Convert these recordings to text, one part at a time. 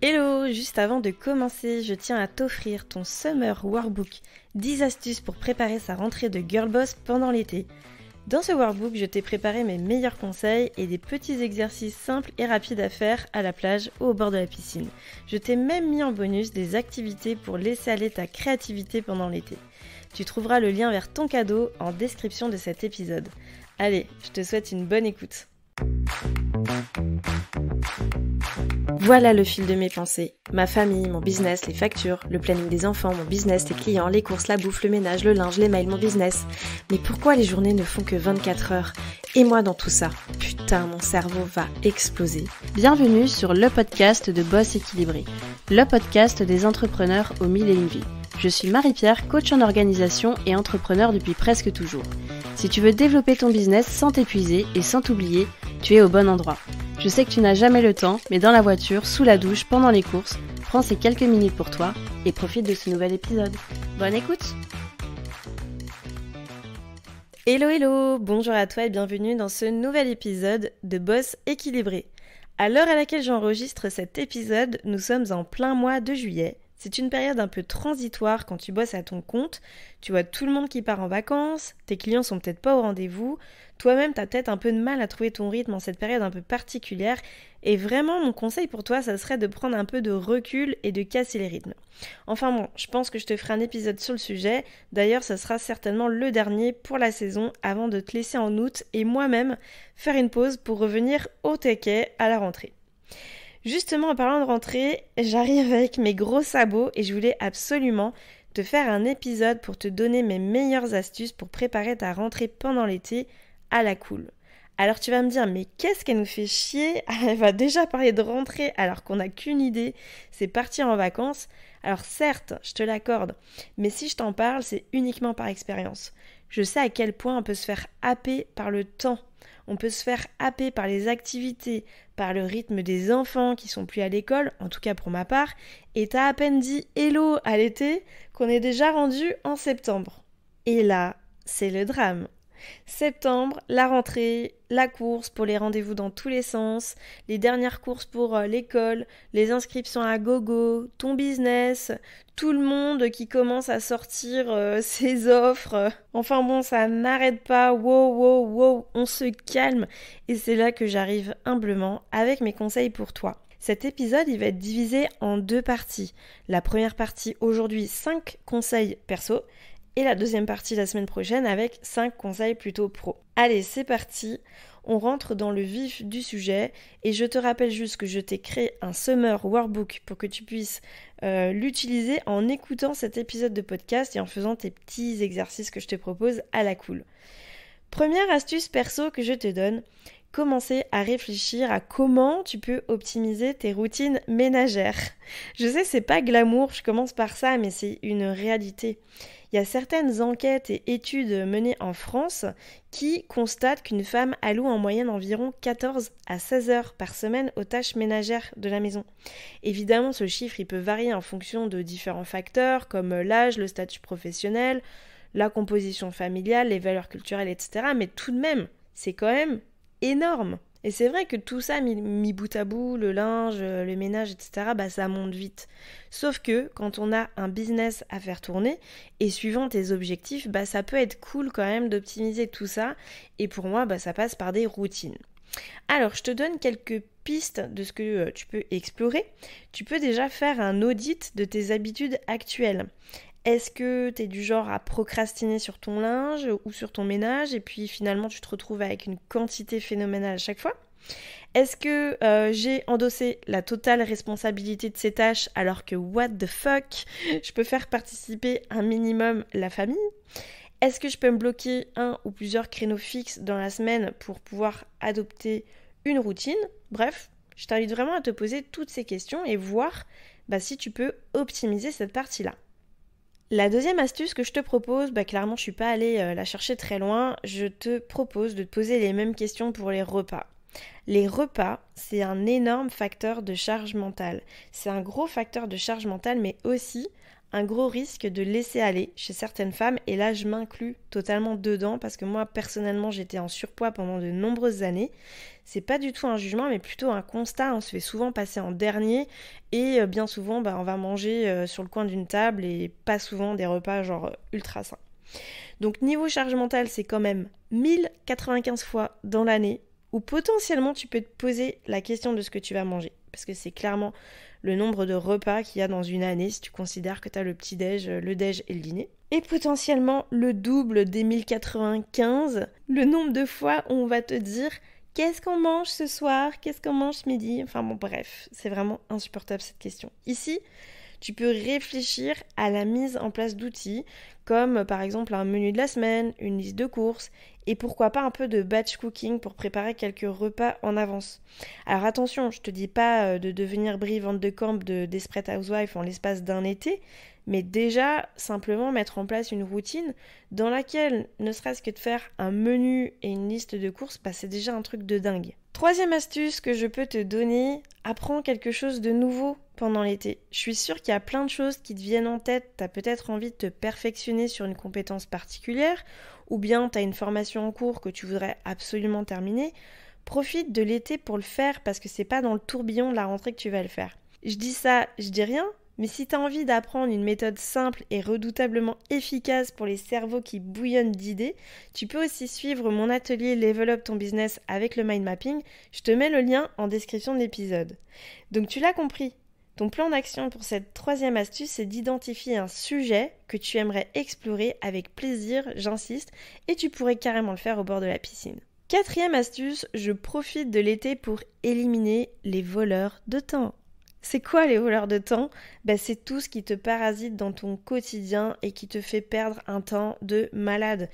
Hello, juste avant de commencer, je tiens à t'offrir ton Summer Workbook 10 astuces pour préparer sa rentrée de girl boss pendant l'été. Dans ce workbook, je t'ai préparé mes meilleurs conseils et des petits exercices simples et rapides à faire à la plage ou au bord de la piscine. Je t'ai même mis en bonus des activités pour laisser aller ta créativité pendant l'été. Tu trouveras le lien vers ton cadeau en description de cet épisode. Allez, je te souhaite une bonne écoute. Voilà le fil de mes pensées. Ma famille, mon business, les factures, le planning des enfants, mon business, les clients, les courses, la bouffe, le ménage, le linge, les mails, mon business. Mais pourquoi les journées ne font que 24 heures? Et moi dans tout ça? Putain, mon cerveau va exploser. Bienvenue sur le podcast de Boss Équilibré, le podcast des entrepreneurs aux mille et une vies. Je suis Marie-Pierre, coach en organisation et entrepreneur depuis presque toujours. Si tu veux développer ton business sans t'épuiser et sans t'oublier, tu es au bon endroit. Je sais que tu n'as jamais le temps, mais dans la voiture, sous la douche, pendant les courses, prends ces quelques minutes pour toi et profite de ce nouvel épisode. Bonne écoute! Hello hello, bonjour à toi et bienvenue dans ce nouvel épisode de Boss Équilibré. À l'heure à laquelle j'enregistre cet épisode, nous sommes en plein mois de juillet. C'est une période un peu transitoire quand tu bosses à ton compte. Tu vois tout le monde qui part en vacances, tes clients sont peut-être pas au rendez-vous, toi-même t'as peut-être un peu de mal à trouver ton rythme en cette période un peu particulière. Et vraiment, mon conseil pour toi, ça serait de prendre un peu de recul et de casser les rythmes. Enfin bon, je pense que je te ferai un épisode sur le sujet. D'ailleurs, ça sera certainement le dernier pour la saison avant de te laisser en août et moi-même faire une pause pour revenir au taquet à la rentrée. Justement, en parlant de rentrée, j'arrive avec mes gros sabots et je voulais absolument te faire un épisode pour te donner mes meilleures astuces pour préparer ta rentrée pendant l'été à la cool. Alors tu vas me dire, mais qu'est-ce qu'elle nous fait chier? Elle va déjà parler de rentrée alors qu'on n'a qu'une idée, c'est partir en vacances. Alors certes, je te l'accorde, mais si je t'en parle, c'est uniquement par expérience. Je sais à quel point on peut se faire happer par le temps. On peut se faire happer par les activités, par le rythme des enfants qui sont plus à l'école, en tout cas pour ma part, et t'as à peine dit hello à l'été qu'on est déjà rendu en septembre. Et là, c'est le drame. Septembre, la rentrée, la course pour les rendez-vous dans tous les sens, les dernières courses pour l'école, les inscriptions à gogo, ton business, tout le monde qui commence à sortir ses offres. Enfin bon, ça n'arrête pas, wow, on se calme. Et c'est là que j'arrive humblement avec mes conseils pour toi. Cet épisode, il va être divisé en deux parties. La première partie, aujourd'hui, 5 conseils perso. Et la deuxième partie la semaine prochaine avec 5 conseils plutôt pro. Allez, c'est parti, on rentre dans le vif du sujet et je te rappelle juste que je t'ai créé un Summer Workbook pour que tu puisses l'utiliser en écoutant cet épisode de podcast et en faisant tes petits exercices que je te propose à la cool. Première astuce perso que je te donne, commencer à réfléchir à comment tu peux optimiser tes routines ménagères. Je sais, c'est pas glamour, je commence par ça, mais c'est une réalité. Il y a certaines enquêtes et études menées en France qui constatent qu'une femme alloue en moyenne environ 14 à 16 heures par semaine aux tâches ménagères de la maison. Évidemment, ce chiffre il peut varier en fonction de différents facteurs comme l'âge, le statut professionnel, la composition familiale, les valeurs culturelles, etc. Mais tout de même, c'est quand même énorme. Et c'est vrai que tout ça, mis bout à bout, le linge, le ménage, etc., ça monte vite. Sauf que quand on a un business à faire tourner, et suivant tes objectifs, ça peut être cool quand même d'optimiser tout ça. Et pour moi, ça passe par des routines. Alors, je te donne quelques pistes de ce que tu peux explorer. Tu peux déjà faire un audit de tes habitudes actuelles. Est-ce que tu es du genre à procrastiner sur ton linge ou sur ton ménage et puis finalement tu te retrouves avec une quantité phénoménale à chaque fois? Est-ce que j'ai endossé la totale responsabilité de ces tâches alors que what the fuck, je peux faire participer un minimum la famille? Est-ce que je peux me bloquer un ou plusieurs créneaux fixes dans la semaine pour pouvoir adopter une routine? Bref, je t'invite vraiment à te poser toutes ces questions et voir si tu peux optimiser cette partie-là. La deuxième astuce que je te propose, clairement je suis pas allée la chercher très loin, je te propose de te poser les mêmes questions pour les repas. Les repas, c'est un énorme facteur de charge mentale. C'est un gros facteur de charge mentale, mais aussi un gros risque de laisser aller chez certaines femmes, et là je m'inclus totalement dedans parce que moi personnellement j'étais en surpoids pendant de nombreuses années. C'est pas du tout un jugement mais plutôt un constat, on se fait souvent passer en dernier et bien souvent on va manger sur le coin d'une table et pas souvent des repas genre ultra sains. Donc niveau charge mentale, c'est quand même 1095 fois dans l'année où potentiellement tu peux te poser la question de ce que tu vas manger. Parce que c'est clairement le nombre de repas qu'il y a dans une année si tu considères que tu as le petit-déj, le déj et le dîner. Et potentiellement le double des 1095, le nombre de fois où on va te dire qu'est-ce qu'on mange ce soir, qu'est-ce qu'on mange ce midi. Enfin bon bref, c'est vraiment insupportable cette question. Ici, tu peux réfléchir à la mise en place d'outils comme par exemple un menu de la semaine, une liste de courses et pourquoi pas un peu de batch cooking pour préparer quelques repas en avance. Alors attention, je te dis pas de devenir Brie Van de Camp de Desperate Housewives en l'espace d'un été, mais déjà simplement mettre en place une routine dans laquelle ne serait-ce que de faire un menu et une liste de courses, c'est déjà un truc de dingue. Troisième astuce que je peux te donner, apprends quelque chose de nouveau pendant l'été. Je suis sûre qu'il y a plein de choses qui te viennent en tête. Tu as peut-être envie de te perfectionner sur une compétence particulière ou bien tu as une formation en cours que tu voudrais absolument terminer. Profite de l'été pour le faire parce que c'est pas dans le tourbillon de la rentrée que tu vas le faire. Je dis ça, je dis rien, mais si tu as envie d'apprendre une méthode simple et redoutablement efficace pour les cerveaux qui bouillonnent d'idées, tu peux aussi suivre mon atelier Level Up ton business avec le mind mapping. Je te mets le lien en description de l'épisode. Donc tu l'as compris, ton plan d'action pour cette troisième astuce, c'est d'identifier un sujet que tu aimerais explorer avec plaisir, j'insiste, et tu pourrais carrément le faire au bord de la piscine. Quatrième astuce, je profite de l'été pour éliminer les voleurs de temps. C'est quoi les voleurs de temps ? C'est tout ce qui te parasite dans ton quotidien et qui te fait perdre un temps de malade,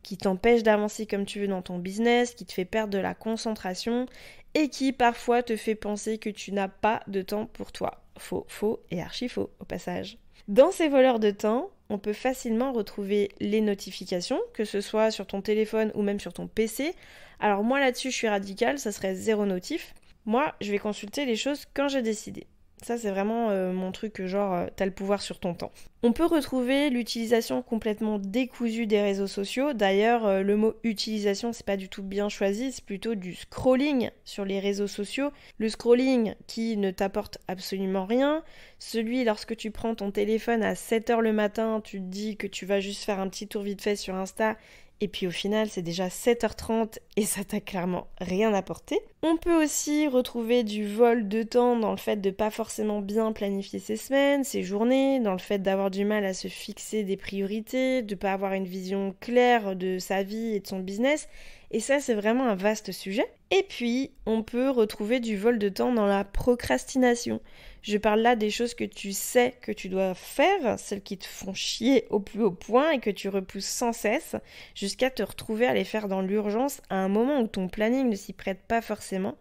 qui t'empêche d'avancer comme tu veux dans ton business, qui te fait perdre de la concentration et qui parfois te fait penser que tu n'as pas de temps pour toi. Faux et archi faux au passage. Dans ces voleurs de temps, on peut facilement retrouver les notifications, que ce soit sur ton téléphone ou même sur ton PC. Alors moi là-dessus je suis radicale, ça serait 0 notif. Moi je vais consulter les choses quand j'ai décidé. Ça, c'est vraiment mon truc, t'as le pouvoir sur ton temps. On peut retrouver l'utilisation complètement décousue des réseaux sociaux. D'ailleurs, le mot utilisation, c'est pas du tout bien choisi, c'est plutôt du scrolling sur les réseaux sociaux. Le scrolling qui ne t'apporte absolument rien. Celui, lorsque tu prends ton téléphone à 7h le matin, tu te dis que tu vas juste faire un petit tour vite fait sur Insta. Et puis au final, c'est déjà 7h30 et ça t'a clairement rien apporté. On peut aussi retrouver du vol de temps dans le fait de pas forcément bien planifier ses semaines, ses journées, dans le fait d'avoir du mal à se fixer des priorités, de pas avoir une vision claire de sa vie et de son business. Et ça, c'est vraiment un vaste sujet. Et puis, on peut retrouver du vol de temps dans la procrastination. Je parle là des choses que tu sais que tu dois faire, celles qui te font chier au plus haut point et que tu repousses sans cesse, jusqu'à te retrouver à les faire dans l'urgence à un moment où ton planning ne s'y prête pas forcément.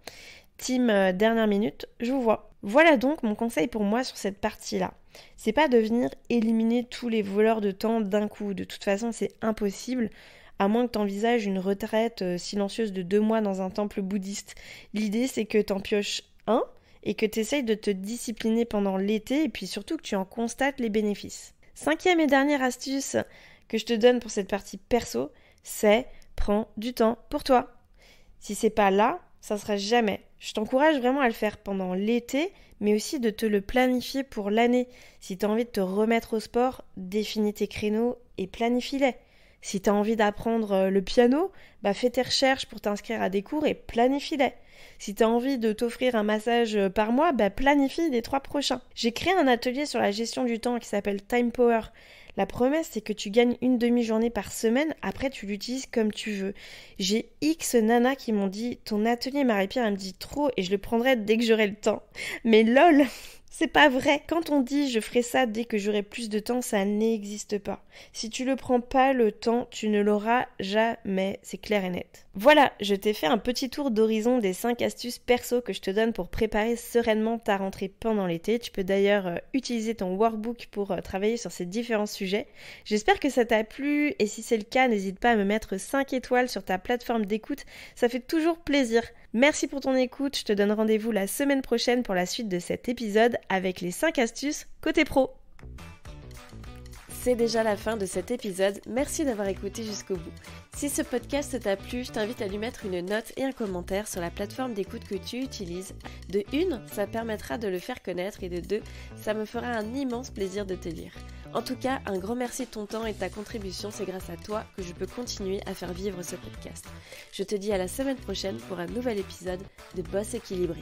Team dernière minute, je vous vois. Voilà donc mon conseil pour moi sur cette partie-là. C'est pas de venir éliminer tous les voleurs de temps d'un coup. De toute façon, c'est impossible. À moins que tu envisages une retraite silencieuse de 2 mois dans un temple bouddhiste. L'idée, c'est que tu en pioches un et que tu essayes de te discipliner pendant l'été et puis surtout que tu en constates les bénéfices. 5e et dernière astuce que je te donne pour cette partie perso, c'est prends du temps pour toi. Si c'est pas là, ça sera jamais. Je t'encourage vraiment à le faire pendant l'été, mais aussi de te le planifier pour l'année. Si tu as envie de te remettre au sport, définis tes créneaux et planifie-les. Si tu as envie d'apprendre le piano, fais tes recherches pour t'inscrire à des cours et planifie-les. Si tu as envie de t'offrir un massage par mois, planifie les 3 prochains. J'ai créé un atelier sur la gestion du temps qui s'appelle Time Power. La promesse, c'est que tu gagnes une demi-journée par semaine, après tu l'utilises comme tu veux. J'ai X nanas qui m'ont dit « Ton atelier Marie-Pierre, elle me dit trop et je le prendrai dès que j'aurai le temps. » Mais lol, c'est pas vrai. Quand on dit « Je ferai ça dès que j'aurai plus de temps », ça n'existe pas. Si tu le prends pas le temps, tu ne l'auras jamais. C'est clair et net. Voilà, je t'ai fait un petit tour d'horizon des 5 astuces perso que je te donne pour préparer sereinement ta rentrée pendant l'été. Tu peux d'ailleurs utiliser ton workbook pour travailler sur ces différents sujets. J'espère que ça t'a plu et si c'est le cas, n'hésite pas à me mettre 5 étoiles sur ta plateforme d'écoute. Ça fait toujours plaisir. Merci pour ton écoute. Je te donne rendez-vous la semaine prochaine pour la suite de cet épisode avec les 5 astuces côté pro. C'est déjà la fin de cet épisode, merci d'avoir écouté jusqu'au bout. Si ce podcast t'a plu, je t'invite à lui mettre une note et un commentaire sur la plateforme d'écoute que tu utilises. De 1, ça permettra de le faire connaître et de 2, ça me fera un immense plaisir de te lire. En tout cas, un grand merci de ton temps et de ta contribution, c'est grâce à toi que je peux continuer à faire vivre ce podcast. Je te dis à la semaine prochaine pour un nouvel épisode de Boss équilibré.